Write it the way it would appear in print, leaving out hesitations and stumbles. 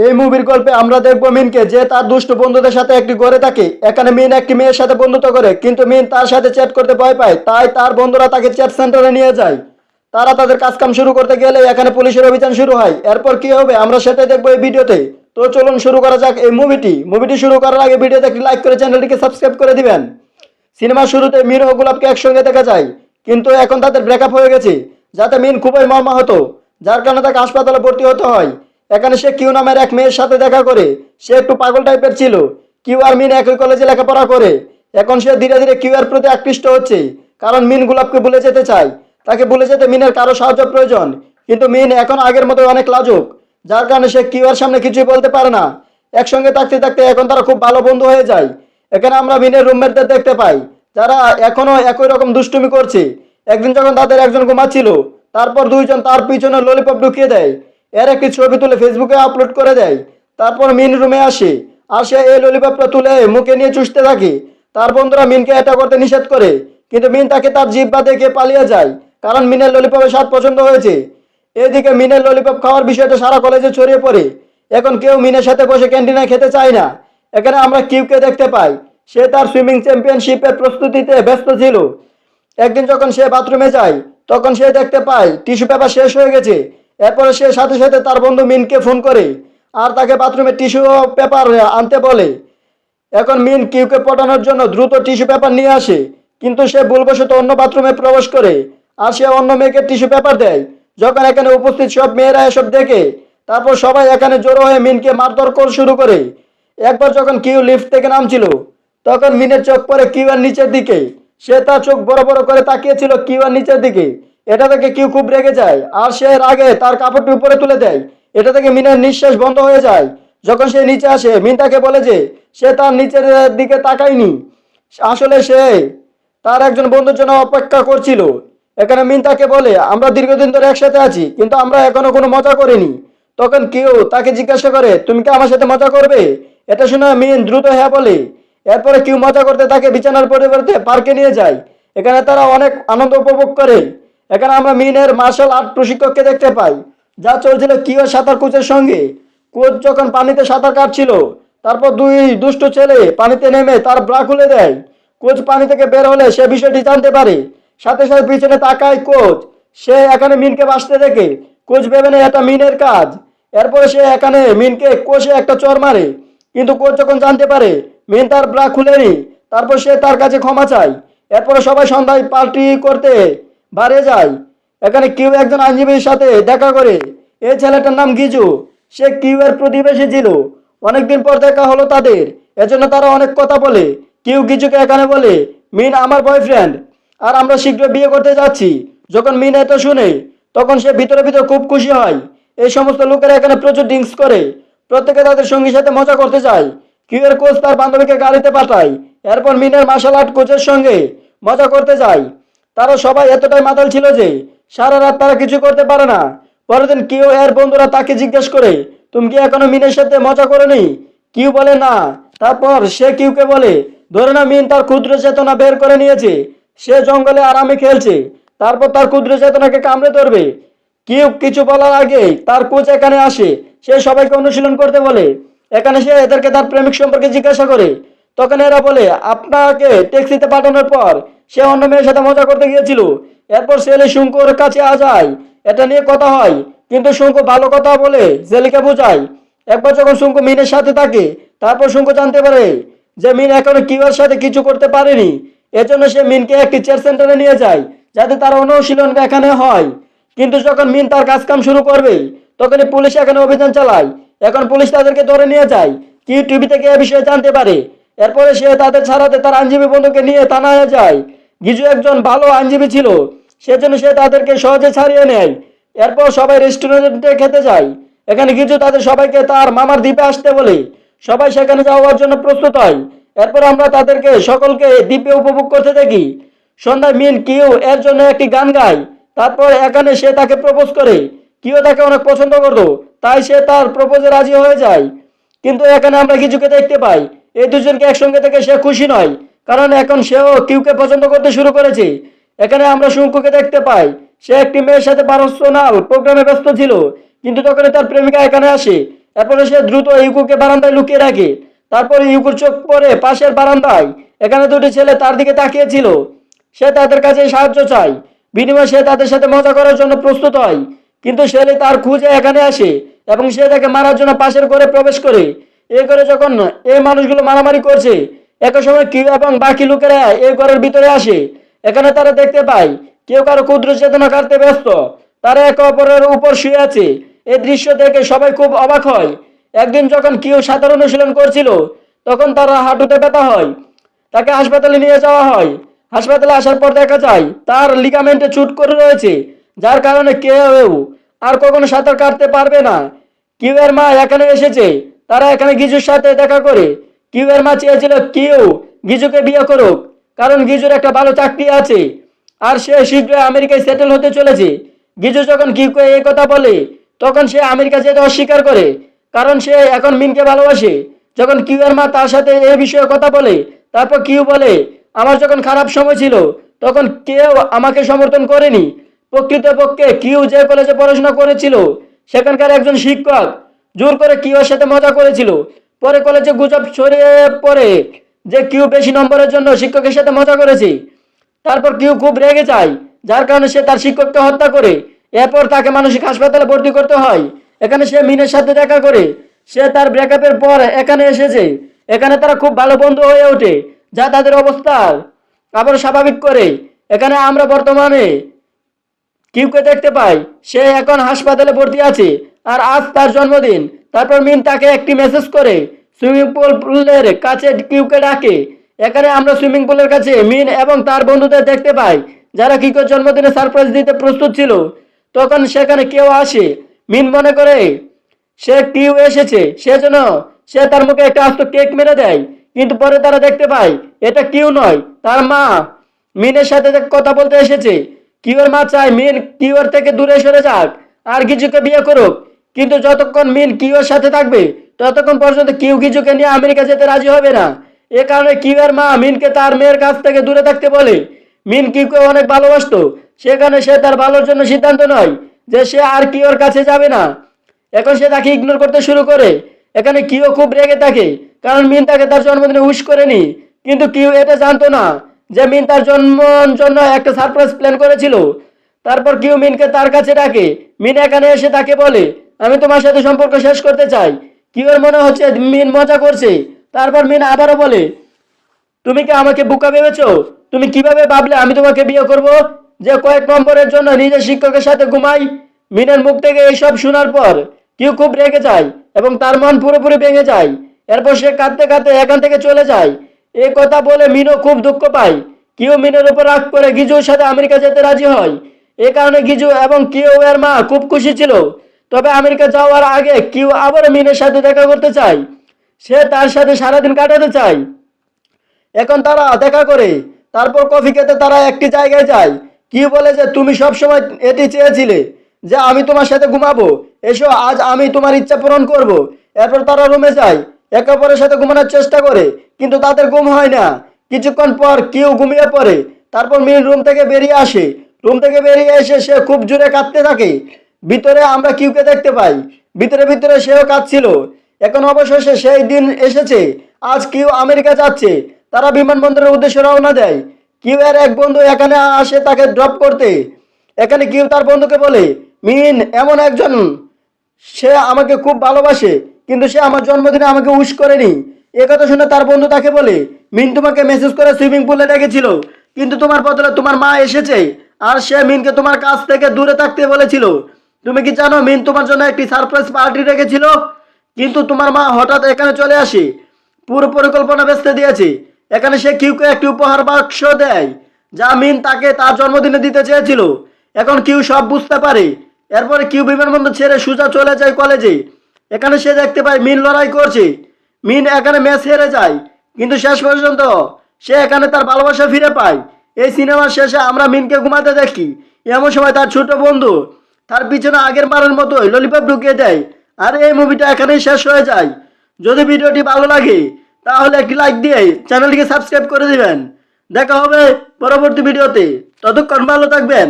এই মুভির গল্পে আমরা দেখবো মিনকে, যে তার দুষ্ট বন্ধুদের সাথে একটি ঘরে থাকে। এখানে মিন একটি মেয়ের সাথে বন্ধুত্ব করে, কিন্তু মিন তার সাথে চ্যাট করতে ভয় পায়, তাই তার বন্ধুরা তাকে চ্যাট সেন্টারে নিয়ে যায়। তারা তাদের কাজকাম শুরু করতে গেলে এখানে পুলিশের অভিযান শুরু হয়। এরপর কি হবে আমরা সেটাই দেখবো এই ভিডিওতে। তো চলুন শুরু করা যাক এই মুভিটি শুরু করার আগে ভিডিওতে একটি লাইক করে চ্যানেলটিকে সাবস্ক্রাইব করে দিবেন। সিনেমার শুরুতে মিন ও গোলাপকে একসঙ্গে দেখা যায়, কিন্তু এখন তাদের ব্রেকআপ হয়ে গেছে, যাতে মিন খুবই মর্মাহত, যার কারণে তাকে হাসপাতালে ভর্তি হতে হয়। এখানে সে কিউ নামের এক মেয়ের সাথে দেখা করে। সে একটু পাগল টাইপের ছিল। কিউ আর মিন একই কলেজে লেখাপড়া করে। এখন সে ধীরে ধীরে কিউ এর প্রতি আকৃষ্ট হচ্ছে, কারণ মিন গোলাপকে ভুলে যেতে চায়। তাকে ভুলে যেতে মিনের কারো সাহায্য প্রয়োজন, কিন্তু মিন এখন আগের মতো অনেক লাজুক, যার কারণে সে কিউ এর সামনে কিছুই বলতে পারে না। একসঙ্গে থাকতে থাকতে এখন তারা খুব ভালো বন্ধু হয়ে যায়। এখানে আমরা মিনের রুমমেটদের দেখতে পাই, যারা এখনো একই রকম দুষ্টুমি করছে। একদিন যখন তাদের একজন ঘুমাচ্ছিল, তারপর দুইজন তার পিছনে ললিপপ ঢুকিয়ে দেয়। এর একটি ছবি তুলে ফেসবুকে আপলোড করে দেয়। তারপর মিন রুমে আসে, আর সে এই ললিপপটা তুলে মুখে নিয়ে চুষতে থাকে। তার বন্ধুরা মিনকে এটা করতে নিষেধ করে, কিন্তু মিন তাকে তার জিহ্বা দেখে পালিয়ে যায়, কারণ মিনের ললিপপের স্বাদ পছন্দ হয়েছে। এদিকে মিনের ললিপপ খাওয়ার বিষয়টা সারা কলেজে ছড়িয়ে পড়ে। এখন কেউ মিনের সাথে বসে ক্যান্টিনে খেতে চায় না। এখানে আমরা কিউকে দেখতে পাই, সে তার সুইমিং চ্যাম্পিয়নশিপের প্রস্তুতিতে ব্যস্ত ছিল। একদিন যখন সে বাথরুমে যায়, তখন সে দেখতে পায় টিস্যু পেপার শেষ হয়ে গেছে। এরপরে সে সাথে সাথে তার বন্ধু মিনকে ফোন করে, আর তাকে বাথরুমে টিস্যু পেপার আনতে বলে। এখন মিন কিউকে পটানোর জন্য দ্রুত টিস্যু পেপার নিয়ে আসে, কিন্তু সে ভুলবশত অন্য বাথরুমে প্রবেশ করে, আর সে অন্য মেয়েকে টিস্যু পেপার দেয়। যখন এখানে উপস্থিত সব মেয়েরা এসব দেখে, তারপর সবাই এখানে জড়ো হয়ে মিনকে মারধর করে শুরু করে। একবার যখন কিউ লিফট থেকে নামছিল, তখন মিনের চোখ পড়ে কিউ এর নিচের দিকে। সে তার চোখ বড় বড় করে তাকিয়েছিল কিউ এর নিচের দিকে। এটা দেখে কিউ খুব রেগে যায়, আর সে রাগে তার কাপড়টি উপরে তুলে দেয়। এটা থেকে মিনের নিঃশ্বাস বন্ধ হয়ে যায়। যখন সে নিচে আসে, মিন তাকে বলে যে সে তার নিচের দিকে তাকায়নি, আসলে সে তার একজন বন্ধুর জন্য অপেক্ষা করছিল। এখানে মিন তাকে বলে, আমরা দীর্ঘদিন ধরে একসাথে আছি, কিন্তু আমরা এখনো কোনো মজা করিনি। তখন কেউ তাকে জিজ্ঞাসা করে, তুমি কি আমার সাথে মজা করবে? এটা শুনে মিন দ্রুত হ্যাঁ বলে। এরপরে কেউ মজা করতে তাকে বিছানার পরিবর্তে পার্কে নিয়ে যায়। এখানে তারা অনেক আনন্দ উপভোগ করে। এখানে আমরা মিনের মার্শাল আর্ট প্রশিক্ষককে দেখতে পাই, যা চলছিল কিও সাঁতার কোচের সঙ্গে। কোচ যখন পানিতে সাঁতার কাটছিল, তারপর দুই দুষ্ট ছেলে পানিতে নেমে তার ব্রা খুলে দেয়। কোচ পানি থেকে বের হলে সে বিষয়টি জানতে পারে। সাথে সাথে পিছনে তাকায় কোচ। সে এখানে মিনকে ভাসতে দেখে। কোচ ভেবে নেয় এটা মিনের কাজ। এরপরে সে এখানে মিনকে কোষে একটা চর মারে, কিন্তু কোচ যখন জানতে পারে মিন তার ব্রা খুলেনি, তারপর সে তার কাছে ক্ষমা চায়। এরপরে সবাই সন্ধ্যায় পার্টি করতে বারে যায়। এখানে কিউ একজন আইনজীবীর সাথে দেখা করে। এই ছেলেটার নাম গিজু। সে কিউ এর প্রতিবেশী ছিল। অনেকদিন পর দেখা হলো তাদের, এজন্য তারা অনেক কথা বলে। কিউ গিজুকে এখানে বলে, মিন আমার বয়ফ্রেন্ড, আর আমরা শীঘ্র বিয়ে করতে যাচ্ছি। যখন মিন এটা শুনে, তখন সে ভিতরে ভিতরে খুব খুশি হয়। এই সমস্ত লোকেরা এখানে প্রচুর ড্রিঙ্কস করে। প্রত্যেকে তাদের সঙ্গীর সাথে মজা করতে যায়। কিউ এর কোচ তার বান্ধবীকে গাড়িতে পাঠায়। এরপর মিনের মার্শাল আর্ট কোচের সঙ্গে মজা করতে যায়। তারা সবাই এতটাই মাতাল ছিল যে সারা রাত তারা কিছু করতে পারে না। পরের দিন কিউ এর বন্ধুরা তাকে জিজ্ঞেস করে, তুমি কি এখনো মিনের সাথে মজা করোনি? কিউ বলে না। তারপর সে কিউকে বলে, ধরে না মিন তার ক্ষুদ্র চেতনা বের করে নিয়েছে। সে জঙ্গলে আরামে খেলছে, তারপর তার ক্ষুদ্র চেতনাকে কামড়ে ধরবে। কিউ কিছু বলার আগে তার কোচ এখানে আসে। সে সবাইকে অনুশীলন করতে বলে। এখানে সে এদেরকে তার প্রেমিক সম্পর্কে জিজ্ঞাসা করে। তখন এরা বলে, আপনাকে ট্যাক্সিতে পাঠানোর পর সে অন্য মেয়ের সাথে মজা করতে গিয়েছিল। এরপর সেলি শুঙ্কুর কাছে যায়। এটা নিয়ে কথা হয়, কিন্তু শুঙ্কু ভালো কথা বলে জেলিকে বোঝায়। একবার যখন শুঙ্কু মিনের সাথে থাকে, তারপর শুঙ্কু জানতে পারে যে মিন এখনো কিউর সাথে কিছু করতে পারেনি। এজন্য সে মিনকে একটি চেয়ার সেন্টারে নিয়ে যায়, যাতে তার অনুশীলন এখানে হয়। কিন্তু যখন মিন তার কাজকাম শুরু করবে, তখনই পুলিশ এখানে অভিযান চালায়। এখন পুলিশ তাদেরকে ধরে নিয়ে যায়। কিউ টিভি থেকে এ বিষয়ে জানতে পারে। এরপরে সে তাদের ছাড়াতে তার আইনজীবী বন্ধুকে নিয়ে থানায় যায়। গিজু একজন ভালো আইনজীবী ছিল, সেজন্য সে তাদেরকে সহজে ছাড়িয়ে নেয়। এরপর সবাই রেস্টুরেন্টে খেতে যায়। এখানে গিজু তাদের সবাইকে তার মামার দ্বীপে আসতে বলে। সবাই সেখানে যাওয়ার জন্য প্রস্তুত হয়। এরপর আমরা তাদেরকে সকলকে দ্বীপে উপভোগ করতে দেখি। সন্ধ্যায় মিন কিউ এর জন্য একটি গান গায়। তারপর এখানে সে তাকে প্রপোজ করে। কিউ তাকে অনেক পছন্দ করতো, তাই সে তার প্রপোজে রাজি হয়ে যায়। কিন্তু এখানে আমরা কিছুকে দেখতে পাই, এই দুজনকে একসঙ্গে থেকে সে খুশি নয়, কারণ এখন সেও কিউকে পছন্দ করতে শুরু করেছে। এখানে আমরা শুঙ্কুকে দেখতে পাই। সে একটি মেয়ের সাথে পার্সোনাল প্রোগ্রামে ব্যস্ত ছিল, কিন্তু তখনই তার প্রেমিকা এখানে আসে। এরপরে সে দ্রুত ইউকুকে বারান্দায় লুকিয়ে রাখে। তারপরে ইউকুর চোখ পড়ে পাশের বারান্দায়। এখানে দুটি ছেলে তার দিকে তাকিয়েছিল। সে তাদের কাছে সাহায্য চায়, বিনিময়ে সে তাদের সাথে মজা করার জন্য প্রস্তুত হয়। কিন্তু শেলি তার খুঁজে এখানে আসে এবং সে তাকে মারার জন্য পাশের ঘরে প্রবেশ করে। এই করে যখন এই মানুষগুলো মারামারি করছে, একই সময় কিউ এবং বাকি লোকেরা এই ঘরের ভিতরে আসে। এখানে তারা দেখতে পায় কেউ কারো ক্ষুদ্র চেতনা কাটতে ব্যস্ত। তারা একে অপরের উপর শুয়ে আছে। এই দৃশ্য দেখে সবাই খুব অবাক হয়। একদিন যখন কিউ সাঁতার অনুশীলন করছিল, তখন তার হাঁটুতে ব্যথা হয়। তাকে হাসপাতালে নিয়ে যাওয়া হয়। হাসপাতালে আসার পর দেখা যায় তার লিগামেন্টে চুট করে রয়েছে, যার কারণে কেউ আর কখনো সাঁতার কাটতে পারবে না। কিউ এর মা এখানে এসেছে। তারা এখানে গিজুর সাথে দেখা করে। কিউ এর মা চেয়েছিল কিউ গিজুকে বিয়ে করুক, কারণ গিজুর একটা ভালো চাকরি আছে আর সে শীঘ্রই আমেরিকায় সেটেল হতে চলেছে। গিজু যখন কিউকে এই কথা বলে, তখন সে আমেরিকা যেতে অস্বীকার করে, কারণ সে এখন মিনকে ভালোবাসে। যখন কিউ এর মা তার সাথে এই বিষয়ে কথা বলে, তারপর কিউ বলে, আমার যখন খারাপ সময় ছিল তখন কেউ আমাকে সমর্থন করেনি। প্রকৃতপক্ষে কিউ যে কলেজে পড়াশোনা করেছিল, সেখানকার একজন শিক্ষক জোর করে কিউর সাথে মজা করেছিল। পরে কলেজে গুজব ছড়িয়ে পড়ে যে কিউ বেশি নম্বরের জন্য শিক্ষকের সাথে মজা করেছে। তারপর কিউ খুব রেগে যায়, যার কারণে সে তার শিক্ষককে হত্যা করে। এরপর তাকে মানসিক হাসপাতালে ভর্তি করতে হয়। এখানে সে মিনের সাথে দেখা করে। সে তার ব্রেকআপের পর এখানে এসেছে। এখানে তারা খুব ভালো বন্ধু হয়ে ওঠে, যা তাদের অবস্থা আবার স্বাভাবিক করে। এখানে আমরা বর্তমানে কিউকে দেখতে পাই। সে এখন হাসপাতালে ভর্তি আছে আর আজ তার জন্মদিন। তারপর মিন তাকে একটি মেসেজ করে সুইমিং পুলের কাছে কিউকে ডাকে। এখানে আমরা সুইমিং পুলের কাছে মিন এবং তার বন্ধুদের দেখতে পাই, যারা কিউকের জন্মদিনে সারপ্রাইজ দিতে প্রস্তুত ছিল। তখন সেখানে কেউ আসে। মিন মনে করে সে কিউ এসেছে, সেজন্য সে তার মুখে একটা আস্ত কেক মেরে দেয়। কিন্তু পরে তারা দেখতে পায় এটা কিউ নয়, তার মা মিনের সাথে কথা বলতে এসেছে। কিউর মা চায় মিন কিউর থেকে দূরে সরে যাক আর গিজুকে বিয়ে করুক। কিন্তু যতক্ষণ মিন কিউর সাথে থাকবে, ততক্ষণ পর্যন্ত কিউ গিজুকে নিয়ে আমেরিকা যেতে রাজি হবে না। এ কারণে কিউর মা মিনকে তার মেয়ের কাছ থেকে দূরে থাকতে বলে। মিন কিউকে অনেক ভালোবাসতো, সেখানে সে তার ভালোর জন্য সিদ্ধান্ত নয় যে সে আর কিউর কাছে যাবে না। এখন সে তাকে ইগনোর করতে শুরু করে। এখানে কিউ খুব রেগে থাকে, কারণ মিন তাকে তার জন্মদিনে উইশ করেনি। কিন্তু কিউ এটা জানতো না যে মিন তার জন্মের জন্য একটা সারপ্রাইজ প্ল্যান করেছিল। তারপর কিউ মিনকে তার কাছে ডাকে। মিন এখানে এসে তাকে বলে, আমি তোমার সাথে সম্পর্ক শেষ করতে চাই। কিউর মনে হচ্ছে মিন মজা করছে। তারপর মিন আবারও বলে, তুমি কি আমাকে বোকা ভেবেছো? তুমি কিভাবে ভাবলে আমি তোমাকে বিয়ে করব, যে কয়েক নম্বরের জন্য নিজের শিক্ষকের সাথে ঘুমাই? মিনের মুখ থেকে এইসব শোনার পর কিউ খুব রেগে যায় এবং তার মন পুরোপুরি ভেঙে যায়। এরপর সে কাঁদতে কাঁদতে এখান থেকে চলে যায়। এই কথা বলে মিনও খুব দুঃখ পায়। কিউ মিনের উপর রাগ করে গিজুর সাথে আমেরিকা যেতে রাজি হয়। এই কারণে গিজু এবং কিউ এর মা খুব খুশি ছিল। তবে আমেরিকা যাওয়ার আগে কিউ আবার মিনের সাথে দেখা করতে চায়। সে তার সাথে সারাদিন কাটাতে চায়। এখন তারা দেখা করে। তারপর কফি খেতে তারা একটি জায়গায় যায়। কি বলে যে তুমি সব সময় এটি চেয়েছিলে যে আমি তোমার সাথে ঘুমাবো, এসো আজ আমি তোমার ইচ্ছা পূরণ করব। এরপর তারা রুমে যায়, একে অপরের সাথে ঘুমানোর চেষ্টা করে, কিন্তু তাদের ঘুম হয় না। কিছুক্ষণ পর কিউ ঘুমিয়ে পড়ে। তারপর মিন রুম থেকে বেরিয়ে আসে। রুম থেকে বেরিয়ে এসে সে খুব জোরে কাঁদতে থাকে। ভিতরে আমরা কিউকে দেখতে পাই। ভিতরে ভিতরে সেও কাঁদছিল। এখন অবশেষে সেই দিন এসেছে। আজ কিউ আমেরিকা যাচ্ছে। তারা বিমানবন্দরের উদ্দেশ্যে রওনা দেয়। কিউ এর এক বন্ধু এখানে আসে তাকে ড্রপ করতে। এখানে কিউ তার বন্ধুকে বলে, মিন এমন একজন, সে আমাকে খুব ভালোবাসে, কিন্তু সে আমার জন্মদিনে আমাকে উইশ করেনি। এ কথা শুনে তার বন্ধু তাকে বলে, মিন তোমাকে মেসেজ করে সুইমিং পুলে ডেকেছিল, কিন্তু তোমার বদলে তোমার মা এসেছে আর সে মিনকে তোমার কাছ থেকে দূরে থাকতে বলেছিল। তুমি কি জানো মিন তোমার জন্য একটি সারপ্রাইজ পার্টি রেখেছিল, কিন্তু তোমার মা হঠাৎ এখানে চলে আসে, পুরো পরিকল্পনা ভেস্তে দিয়েছে। এখানে সে কিউকে একটি উপহার বাক্স দেয়, যা মিন তাকে তার জন্মদিনে দিতে চেয়েছিল। এখন কিউ সব বুঝতে পারে। এরপরে কিউ বিমানবন্দর ছেড়ে সোজা চলে যায় কলেজে। এখানে সে দেখতে পায় মিন লড়াই করছে। মিন এখানে ম্যাচ হেরে যায়, কিন্তু শেষ পর্যন্ত সে এখানে তার ভালোবাসা ফিরে পায়। এই সিনেমার শেষে আমরা মিনকে ঘুমাতে দেখি। এমন সময় তার ছোট বন্ধু তার পিছনে আগের বারের মতোই ললিপপ ঢুকিয়ে দেয়। আর এই মুভিটা এখানেই শেষ হয়ে যায়। যদি ভিডিওটি ভালো লাগে তাহলে একটি লাইক দিয়ে চ্যানেলটিকে সাবস্ক্রাইব করে দিবেন। দেখা হবে পরবর্তী ভিডিওতে। ততক্ষণ ভালো থাকবেন।